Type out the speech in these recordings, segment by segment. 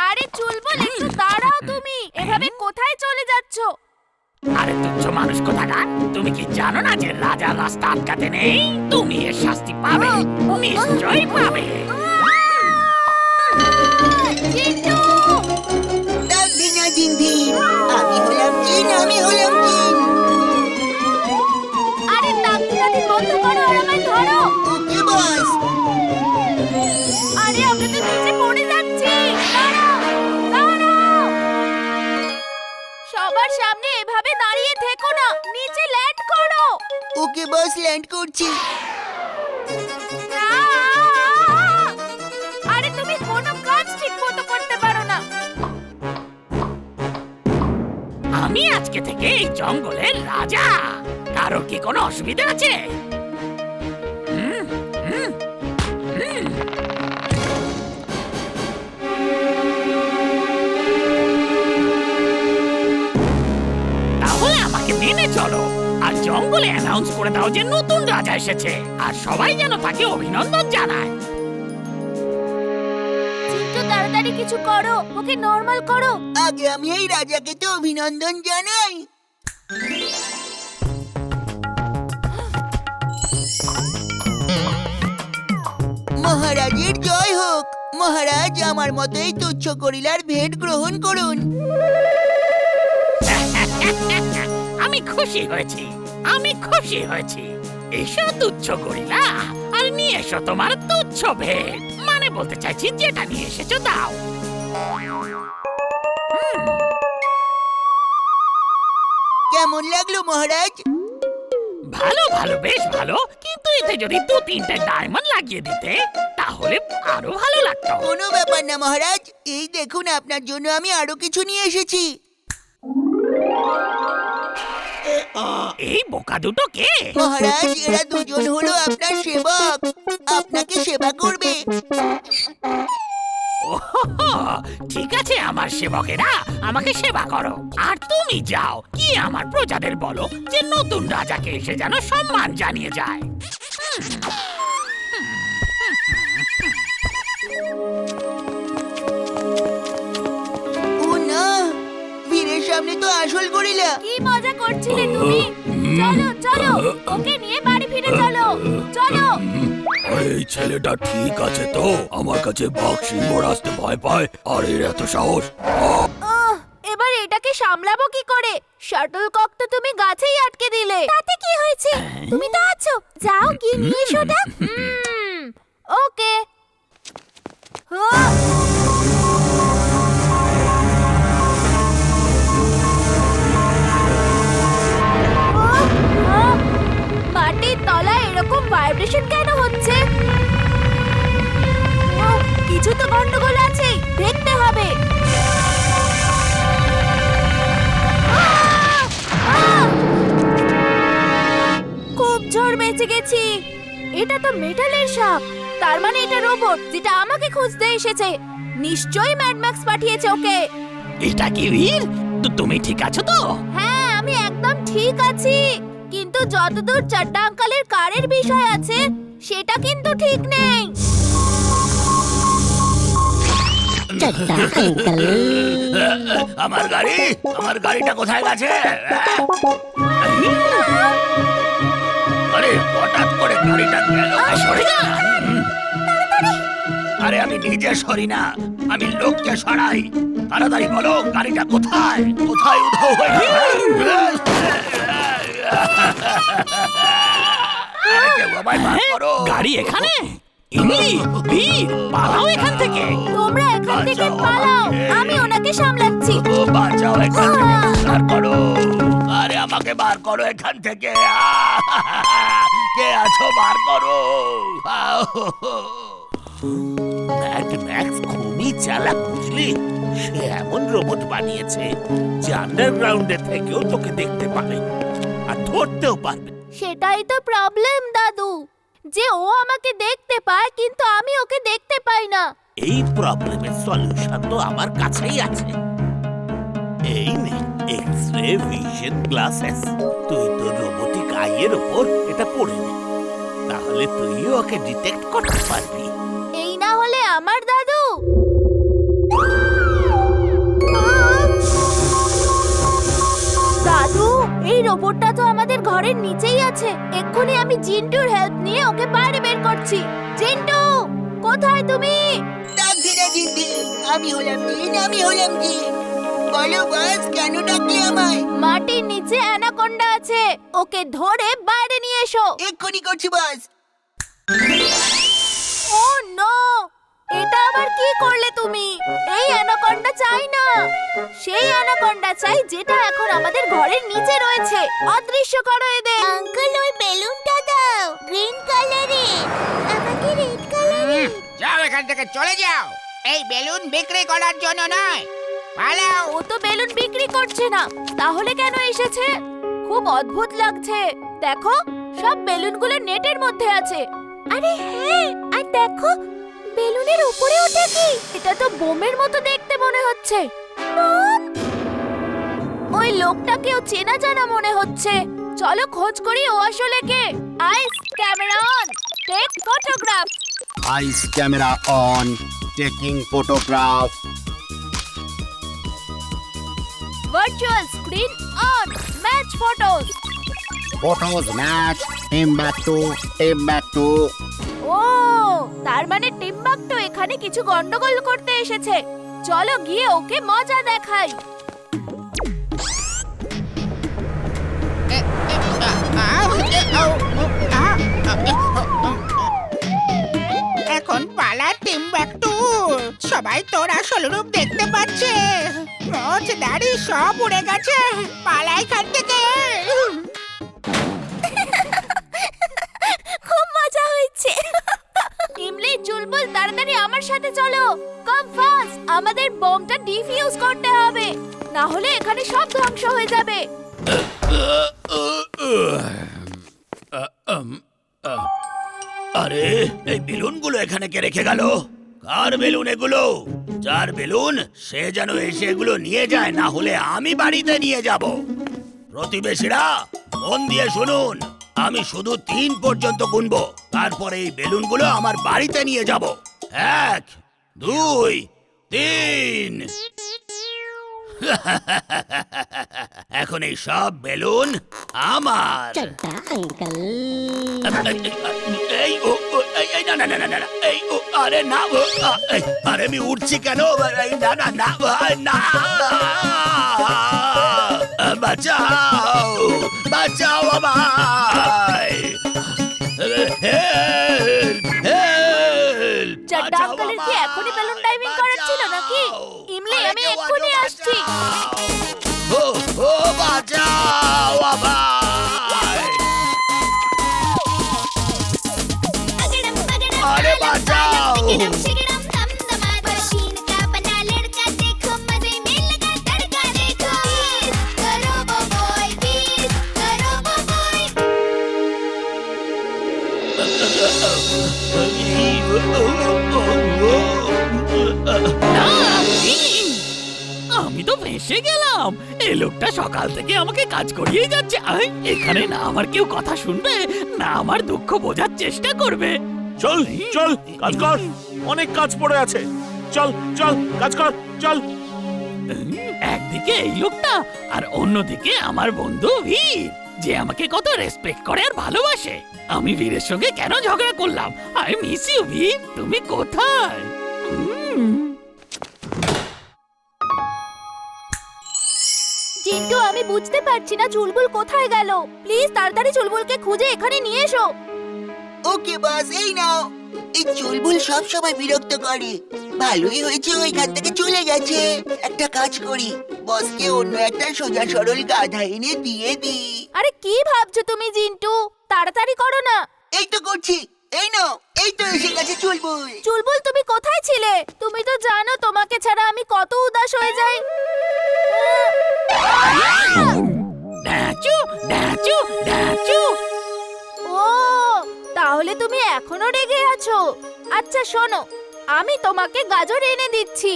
আরে চুলবুল, একটু দাঁড়াও তুমি। এভাবে কোথায় চলে যাচ্ছ? আরে তুচ্ছ মানুষ কোথাকার, তুমি কি জানো না যে রাজার রাস্তা আটকাতে নেই? তুমি এর শাস্তি পাবে, নিশ্চয়ই পাবে। জিন্টু! দিনা দিন দিন, আমি হলাম জিন, আমি হলাম জিন। আরে তাকিয়াদি বন্ধ করো আর আমায় ধরো। ওকে বস। আরে আমরা তো নিচে পড়ে যাচ্ছি। দাঁড়াও, দাঁড়াও। সবার সামনে এভাবে দাঁড়িয়ে থেকো না, নিচে ল্যান্ড করো। ওকে বস, ল্যান্ড করছি। আরে তুমি কোনো কাজ ঠিক মতো করতে পারো না। আমি আজকে থেকে এই জঙ্গলের রাজা। কারোর কি কোনো অসুবিধা আছে? তাহলে আমাকে মেনে চলো আর জঙ্গলে অ্যানাউন্স করে দাও যে নতুন রাজা এসেছে, আর সবাই যেন তাকে অভিনন্দন জানায়। চিন্টু তাড়াতাড়ি কিছু করো, ওকে নরমাল করো। আগে আমি এই রাজাকে তো অভিনন্দন জানাই। মহারাজের জয় হোক। মহারাজ, আমার মতোই তুচ্ছ গরিলার ভেট গ্রহণ করুন। আমি খুশি হয়েছি, আমি খুশি হয়েছি। এসো তুচ্ছ গরিলা, আর নিয়ে এসো তোমার তুচ্ছ ভেট। মানে বলতে চাইছি যেটা নিয়ে এসেছো দাও। কেমন লাগলো মহারাজ? ভালো ভালো, বেশ ভালো, কিন্তু এতে যদি 2-3টে ডায়মন্ড লাগিয়ে দিতে তাহলে আরো ভালো লাগতো। কোনো ব্যাপার না মহারাজ, এই দেখুন আপনার জন্য আমি আরো কিছু নিয়ে এসেছি। এই বোকা দুটো কে? মহারাজ, এরা দুজন হলো আপনার সেবক, আপনাকে সেবা করবে। ওহো, ঠিক আছে আমার সেবকেরা, আমাকে সেবা করো। আর তুমি যাও কি আমার প্রজাদের বলো যে নতুন রাজাকে এসে যেন সম্মান জানিয়ে যায়। ও না, বীরের সামনে তো আসল গরিলা। কি মজা করছিলে তুমি? চলো চলো, ওকে নিয়ে বাড়ি ফিরে চলো। চলো। এই ছেলেটা ঠিক আছে তো? আমার কাছে বাঘ সিংহ আসতে ভয় পায়, আর এর এত সাহস। এবার এটাকে সামলাবো কি করে? শাটল কক তো তুমি গাছেই আটকে দিলে। তাতে কি হয়েছে? তুমি তো আছো, যাও গিয়ে নিয়ে এসো ওটা। ওকে। মাটির তলায় এরকম ভাইব্রেশন কেন হচ্ছে? কিছু তো গন্ডগোল আছে, দেখতে হবে। খুব ঝড় বেঁচে গেছি। এটা তো মেটালের সাপ, তার মানে এটা রোবট যেটা আমাকে খুঁজতে এসেছে। নিশ্চয়ই ম্যাড ম্যাক্স পাঠিয়েছে ওকে। এটা কি বীর? তুমি ঠিক আছো তো? হ্যাঁ, আমি একদম ঠিক আছি, কিন্তু যতদূর চাড্ডা আঙ্কেলের কারের বিষয় আছে সেটা কিন্তু ঠিক নেই। আমার গাড়ি, আমার গাড়িটা কোথায় গেছে? আরে হঠাৎ করে গাড়িটা গেল, সরে যা। আরে আমি নিজে সরি না, আমি লোককে সরাই। তাড়াতাড়ি বলো গাড়িটা কোথায়? কোথায় উধাও হয়ে গেল? আরে কেউ আমায় বার করো। গাড়ি এখানে? ইমলি, বীর, পালাও এখান থেকে। তোমরা এখান থেকে পালাও, আমি ওনাকে সামলাচ্ছি। ও বাঁচাও, এখান থেকে বার করো। আরে আমাকে বার করো এখান থেকে। কে আছো, বার করো। ম্যাড ম্যাক্স খুবই চালাক, বুঝলি? সে এমন রোবট বানিয়েছে যে আন্ডারগ্রাউন্ডের থেকেও তোকে দেখতে পাবে আর ধরতেও পারবে। সেটাই তো প্রবলেম দাদু, যে ও আমাকে দেখতে পায় কিন্তু আমি ওকে দেখতে পাই না। এই প্রবলেমের সলিউশন তো আমার কাছেই আছে। এই নে এক্স-রে ভিশন গ্লাসেস। তুই তোর রোবোটিক আইয়ের ওপর এটা পড়ে নে, তাহলে তুইও ওকে ডিটেক্ট করতে পারবি। এই না হলে আমার দাদু। ঘরের নিচেই আছে। এক্ষুনি আমি জিন্টুর হেল্প নিয়ে ওকে বাইরে বের করছি। জিন্টু, কোথায় তুমি? ডাকছি না দিদি, আমি হলাম জিন। বলো বস, কেন ডাকলে আমায়? মাটির নিচে অ্যানাকোন্ডা আছে, ওকে ধরে বাইরে নিয়ে এসো। এক্ষুনি করছি বস। ও নো, এটা আবার কি করলে তুমি? এই অ্যানাকোন্ডা চাই না। সেই অ্যানাকোন্ডা চাই যেটা এখন আমাদের ঘরের নিচে রয়েছে। অদৃশ্য করো এদের। আঙ্কেল, ওই বেলুনটা দাও, গ্রিন কালারের। আমাকে রেড কালারের। যাও এখান থেকে, চলে যাও। এই বেলুন বিক্রি করার জন্য নয়, পালাও। ও তো বেলুন বিক্রি করছে না, তাহলে কেন এসেছে? খুব অদ্ভুত লাগছে। দেখো, সব বেলুনগুলো নেটের মধ্যে আছে। আরে হ্যাঁ, আর দেখো বেলুনের উপরে ওটা কি? এটা তো বোমের মতো দেখতে মনে হচ্ছে। বোম? ওই লোকটাকেও চেনা জানা মনে হচ্ছে। চলো খোঁজ করি ও আসলে কে। Eyes, camera on, take photograph. Eyes camera on, taking photograph. Virtual screen on, match photos. Photos match, team back to. ও, তার মানে টিম্বাকটো এখানে কিছু গন্ডগোল করতে এসেছে। চলো গিয়ে ওকে মজা দেখাই। এখন পালা টিম্বাকটু। সবাই তোর আসল রূপ দেখতে পাচ্ছে। মোচ দাড়ি সব উড়ে গেছে। পালা এখান থেকে। খুব মজা হয়েছে। ইমলি, চুলবুল, তাড়াতাড়ি আমার সাথে চলো। কাম ফাস্ট, আমাদের বোমটা ডিফিউজ করতে হবে, না হলে এখানে সব ধ্বংস হয়ে যাবে। আরে এই বেলুনগুলো এখানে কে রেখে গেল? কার বেলুন এগুলো? যার বেলুন সে যেন এসে এগুলো নিয়ে যায়, না হলে আমি বাড়িতে নিয়ে যাব। প্রতিবেশীরা মন দিয়ে শুনুন, আমি শুধু 3 পর্যন্ত গুনবো, তারপরে এই বেলুনগুলো আমার বাড়িতে নিয়ে যাব। 1, 2, 3। এখন এই সব বেলুন আমার। এই ও ও, এই না না না না না, এই ও, আরে না ও, আরে আমি উঠছি কেন? এই না না না না, বাঁচাও বাঁচাও আমায়। চাড্ডা আঙ্কেলের কি এখনই বেলুন ডাইভিং করার ছিল নাকি? ইমলি, আমি এক্ষুনি আসছি। ও ও, বাঁচাও আমায়। अरे बचाओ! আমি তো ফেঁসে গেলাম। এই লোকটা সকাল থেকে আমাকে কাজ করিয়ে যাচ্ছে। এখানে না আমার কেউ কথা শুনবে, না আমার দুঃখ বোঝার চেষ্টা করবে। চল চল, কাজ কর, অনেক কাজ পড়ে আছে। চল চল, কাজ কর, চল। একদিকে এই লোকটা, আর অন্যদিকে আমার বন্ধু বীর, যে আমাকে কত রেসপেক্ট করে আর ভালোবাসে। আমি বীরের সঙ্গে কেন ঝগড়া করলাম? আই মিস ইউ বীর, তুমি কোথায়? জিন্টু, আমি বুঝতে পারছি না চুলবুল কোথায় গেল। প্লিজ তাড়াতাড়ি চুলবুলকে খুঁজে এখানে নিয়ে এসো। ওকে বস, এই নাও। এই চুলবুল সব সময় বিরক্ত করে। ভালোই হয়েছে ওইখান থেকে চলে গেছে। একটা কাজ করি, বসকে অন্য একটা সোজা সরল গাধা এনে দিয়ে দিই। আরে কি ভাবছো তুমি জিন্টু? তাড়াতাড়ি করো না। এই তো করছি, এই নাও। এই তো এসে গেছে চুলবুল। চুলবুল, তুমি কোথায় ছিলে? তুমি তো জানো তোমাকে ছাড়া আমি কত উদাস হয়ে যাই। ডাচু ডাচু ডাচু। ও, তাহলে তুমি এখনো রেগে আছো? আচ্ছা শোনো, আমি তোমাকে গাজর এনে দিচ্ছি।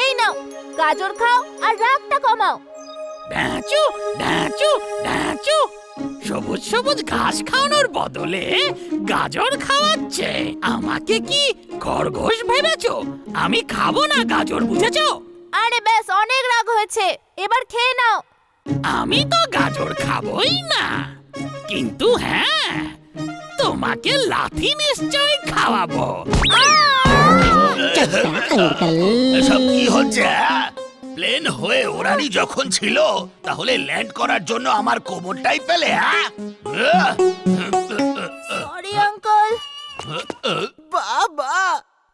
এই নাও, গাজর খাও আর রাগটা কমাও। ডাচু ডাচু ডাচু। সবুজ সবুজ ঘাস খাওয়ানোর বদলে গাজর খাওয়াচ্ছে। আমাকে কি খরগোশ ভেবেছো? আমি খাবো না গাজর, বুঝেছো? আরে ব্যাস, অনেক রাগ হয়েছে, এবার খেয়ে নাও। আমি তো গাজর খাবই না, কিন্তু হ্যাঁ, তোমাকে লাথি নিশ্চয় খাওয়াবো। এসব কি হচ্ছে? প্লেন হয়ে ওড়ানি যখন ছিল, তাহলে ল্যান্ড করার জন্য আমার কোমরটাই পেলে, হ্যাঁ? Sorry uncle. বাবা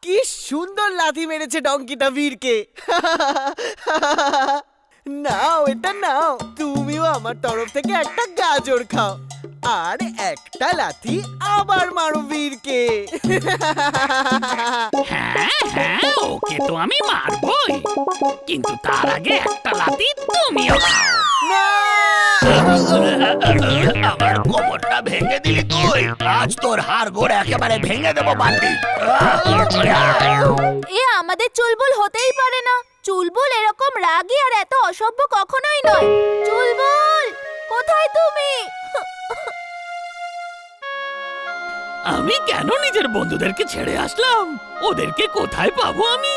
কি সুন্দর লাথি মেরেছে ডঙ্কিটা বীরকে। নাও এটা নাও, তুমিও আমার তরফ থেকে একটা গাজর খাও আর একটা লাথি আবার মারো বীরকে। হ্যাঁ হ্যাঁ, ওকে তো আমি মারবই, কিন্তু তার আগে একটা লাথি তুমিও খাও। না! আমার কোমরটা ভেঙে দিলি তুই। আজ তোর হাড় গোড় একেবারে ভেঙে দেবো বান্টি। এ আমাদের চুলবুল হতেই পারে না। চুলবুল এরকম রাগী আর এত অসভ্য কখনোই নয়। চুলবুল, কোথায় তুমি? আমি কেন নিজের বন্ধুদেরকে ছেড়ে আসলাম? ওদেরকে কোথায় পাবো আমি?